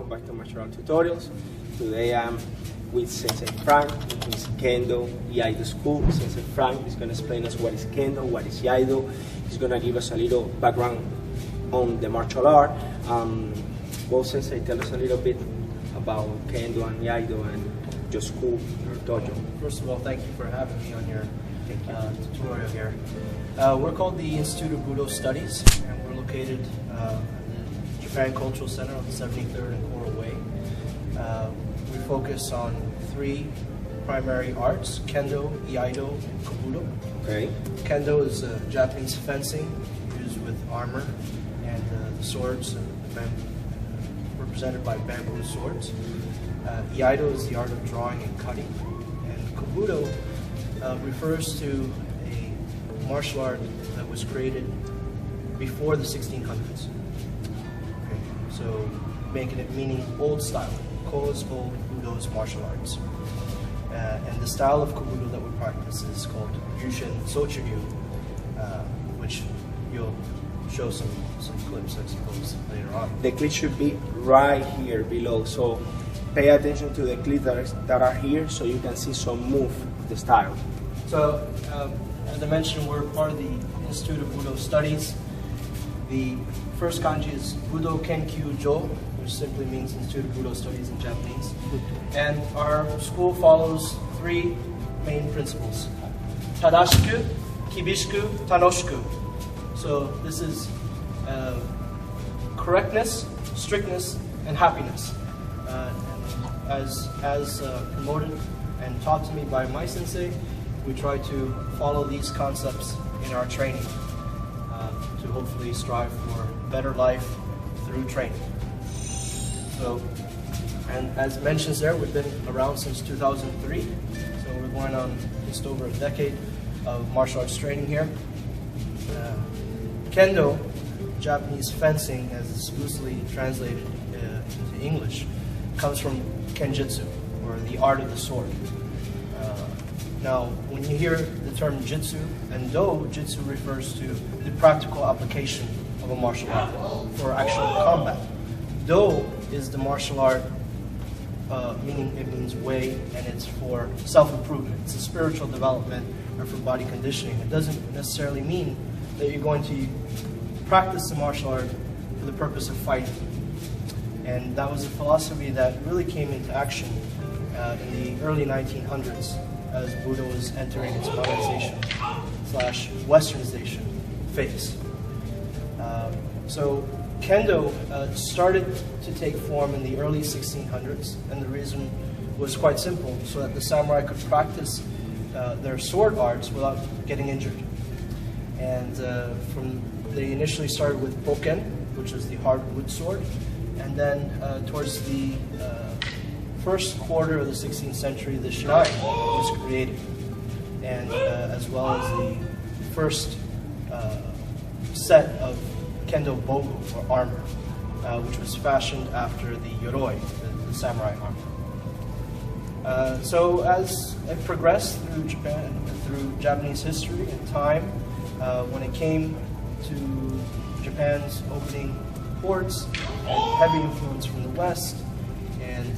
welcome back to Martial Art Tutorials. Today I'm with Sensei Frank, which is Kendo Iaido School. Sensei Frank is going to explain us what is Kendo, what is Iaido. He's going to give us a little background on the martial art. Well, Sensei, tell us a little bit about Kendo and Iaido and your school, your dojo. First of all, thank you for having me on your tutorial here. We're called the Institute of Budo Studies, and we're located at the Japan Cultural Center on the 73rd and Coral Way. We focus on three primary arts: Kendo, Iaido, and Budo. Okay. Kendo is Japanese fencing used with armor and swords, represented by bamboo swords. Iaido is the art of drawing and cutting, and Budo refers to a martial art that was created before the 1600s. Okay. So making it meaning old style. Ko is old, Budo is martial arts. And the style of Budo that we practice is called Yushin Sochuryu, which you'll show some clips, I suppose, later on. The clips should be right here below, so pay attention to the clips that are here so you can see some move of the style. So, as I mentioned, we're part of the Institute of Budo Studies. The first kanji is Budo Kenkyu-jo, which simply means Institute of Budo Studies in Japanese. And our school follows three main principles: Tadashiku, Kibishiku, Tanoshiku. So this is correctness, strictness, and happiness. And as promoted and taught to me by my sensei, we try to follow these concepts in our training to hopefully strive for a better life through training. So, and as mentioned there, we've been around since 2003, so we're going on just over a decade of martial arts training here. Kendo, Japanese fencing, as it's loosely translated into English, comes from kenjutsu, or the art of the sword. Now, when you hear the term jitsu and do, jitsu refers to the practical application of a martial art for actual combat. Do is the martial art, meaning it means way, and it's for self-improvement. It's a spiritual development or for body conditioning. It doesn't necessarily mean that you're going to practice the martial art for the purpose of fighting. And that was a philosophy that really came into action in the early 1900s as Budo was entering its modernization / westernization phase. So Kendo started to take form in the early 1600s, and the reason was quite simple: so that the samurai could practice their sword arts without getting injured. And they initially started with boken, which is the hard wood sword, and then towards the first quarter of the 16th century, the shinai was created, and as well as the first set of kendo bogu, or armor, which was fashioned after the yoroi, the samurai armor. So as it progressed through Japan, through Japanese history and time, when it came to Japan's opening ports, and heavy influence from the West, and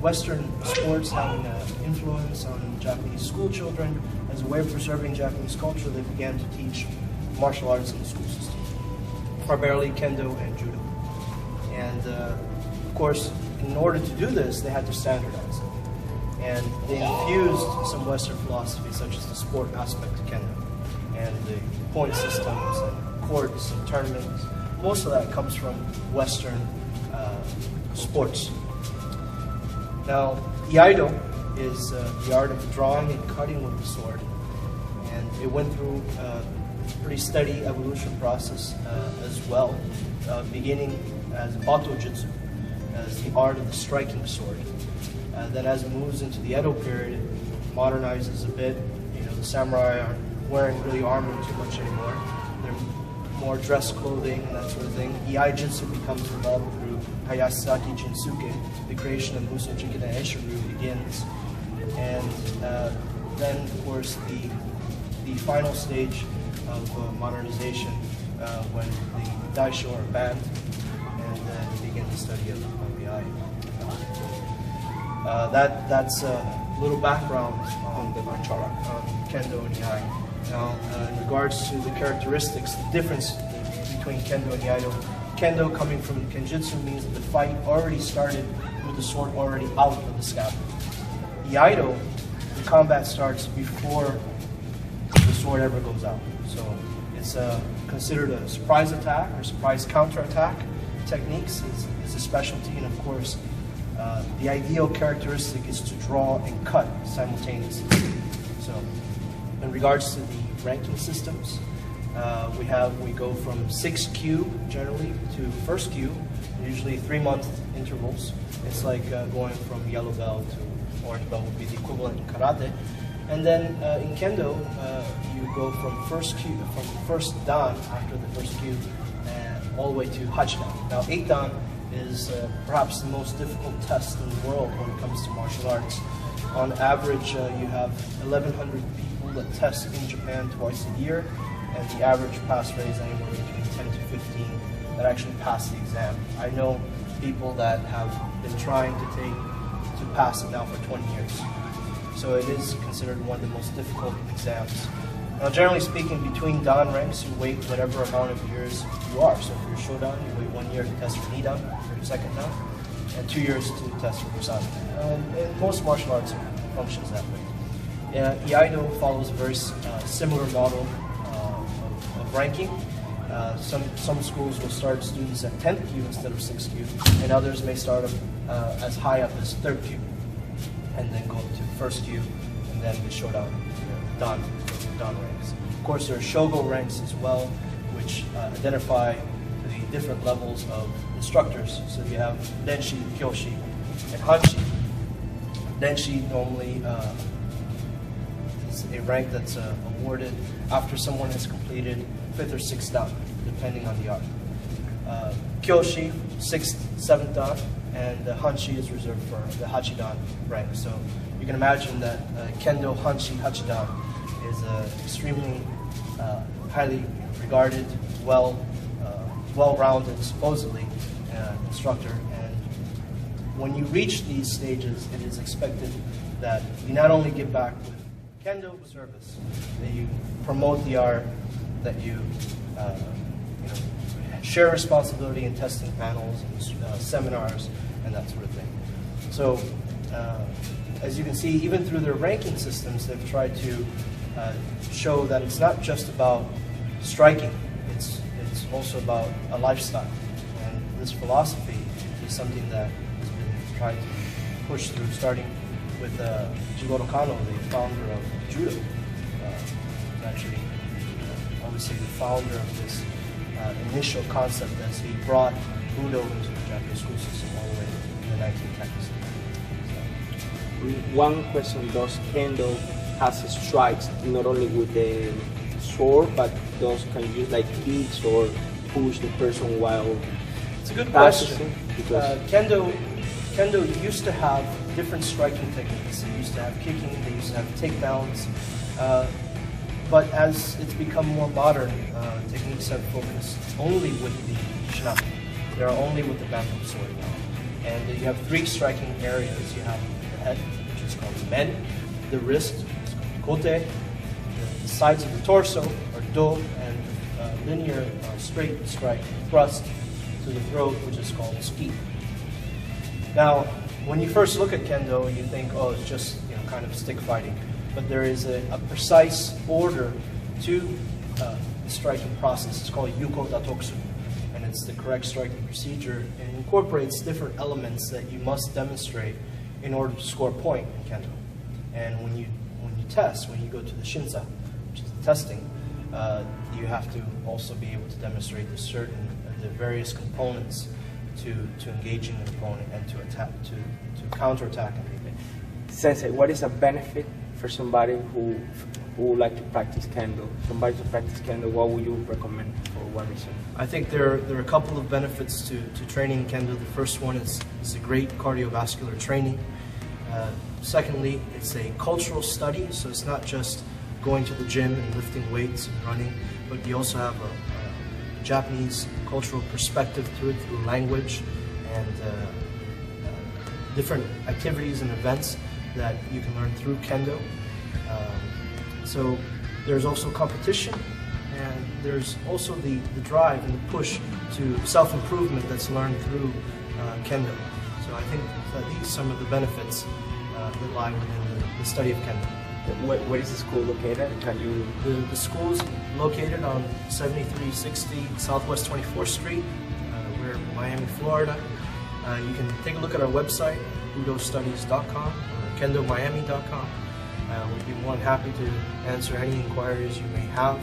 Western sports having an influence on Japanese school children, as a way of preserving Japanese culture, they began to teach martial arts in the school system, primarily Kendo and Judo. And of course, in order to do this, they had to standardize it. And they infused some Western philosophies, such as the sport aspect of Kendo, and the point systems, and courts, and tournaments. Most of that comes from Western sports. Now, Iaido is the art of drawing and cutting with the sword, and it went through a pretty steady evolution process as well, beginning as Bato Jutsu, as the art of the striking sword. Then as it moves into the Edo period, it modernizes a bit. You know, the samurai aren't wearing really armor too much anymore. They're more dress clothing and that sort of thing. Iaijutsu becomes involved through Hayasaki Jinsuke. The creation of Muso Jikiden Eshiru begins. And then, of course, the final stage of modernization when the daisho are banned, and and then begin the study of the eye. That's a little background on Kendo and Iaido. Now, in regards to the characteristics, the difference between Kendo and Iaido, Kendo coming from kenjutsu means that the fight already started with the sword already out of the scabbard. Iaido, the combat starts before the sword ever goes out. So it's considered a surprise attack or surprise counterattack techniques is a specialty, and of course, the ideal characteristic is to draw and cut simultaneously. So, in regards to the ranking systems, we go from 6Q generally to first Q, usually 3-month intervals. It's like going from yellow belt to orange belt would be the equivalent in karate. And then in Kendo, you go from first dan after the first Q, and all the way to hachidan. Now 8 dan is perhaps the most difficult test in the world when it comes to martial arts. On average, you have 1,100 people that test in Japan twice a year, and the average pass rate is anywhere between 10 to 15 that actually pass the exam. I know people that have been trying to pass it now for 20 years. So it is considered one of the most difficult exams. Now, generally speaking, between dan ranks, you wait whatever amount of years you are. So for your shodan, you wait 1 year to test for nidan, for your second dan, and 2 years to test for Busan. And most martial arts functions that way. Iaido follows a very similar model of ranking. Some schools will start students at 10th Q instead of 6th Q, and others may start as high up as 3rd Q, and then go to 1st Q, and then the shodan, dan ranks. Of course, there are shogo ranks as well, which identify the different levels of instructors. So you have denshi, kyoshi, and hanshi. Denshi normally is a rank that's awarded after someone has completed 5th or 6th dan, depending on the art. Kyoshi, 6th, 7th dan, and hanshi is reserved for the hachidan rank. So you can imagine that Kendo, hanshi, hachidan is extremely highly regarded, well-rounded, supposedly, instructor. And when you reach these stages, it is expected that you not only give back with Kendo service, that you promote the art, that you, share responsibility in testing panels and seminars and that sort of thing. So, as you can see, even through their ranking systems, they've tried to show that it's not just about striking, it's also about a lifestyle. And this philosophy is something that has been tried to push through, starting with Jigoro Kano, the founder of Judo. Actually, I would say the founder of this initial concept as he brought Budo into the Japanese school system all the way in the 1910s. So. One question, does Kendo has strikes not only with the sword, but can use like kicks or push the person while it's a good question. Because Kendo used to have different striking techniques. They used to have kicking, they used to have takedowns. But as it's become more modern, techniques have focused only with the shinai. They're only with the bamboo sword now. And you have 3 striking areas. You have the head, which is called men, the wrist, which is called kote, the sides of the torso, or do, and linear straight strike, thrust to the throat, which is called tsuki. Now, when you first look at Kendo, you think, oh, it's just kind of stick fighting. But there is a precise order to the striking process. It's called yuko datoksu, and it's the correct striking procedure, and it incorporates different elements that you must demonstrate in order to score a point in Kendo. And when you test, when you go to the shinsa, which is the testing, you have to also be able to demonstrate the various components to engaging an opponent and to attack, to counterattack anything. Sensei, what is a benefit for somebody who would like to practice Kendo? Somebody to practice Kendo, what would you recommend for what reason? I think there are a couple of benefits to training Kendo. The first one is a great cardiovascular training. Secondly, it's a cultural study, so it's not just going to the gym and lifting weights and running, but you also have Japanese cultural perspective to it through language and different activities and events that you can learn through Kendo. So there's also competition, and there's also the drive and the push to self-improvement that's learned through Kendo. So I think that these are some of the benefits that lie within the study of Kendo. Where is the school located? Can you? The school is located on 7360 Southwest 24th Street. We're in Miami, Florida. You can take a look at our website, budostudies.com or kendomiami.com. We'd be more than happy to answer any inquiries you may have.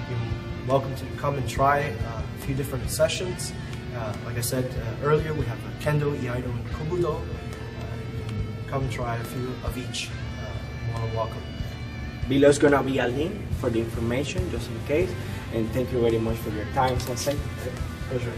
You're welcome to come and try a few different sessions. Like I said earlier, we have Kendo, Iaido, and Budo. You can come try a few of each. You're more than welcome. Below is going to be a link for the information, just in case. And thank you very much for your time, Sensei. Pleasure.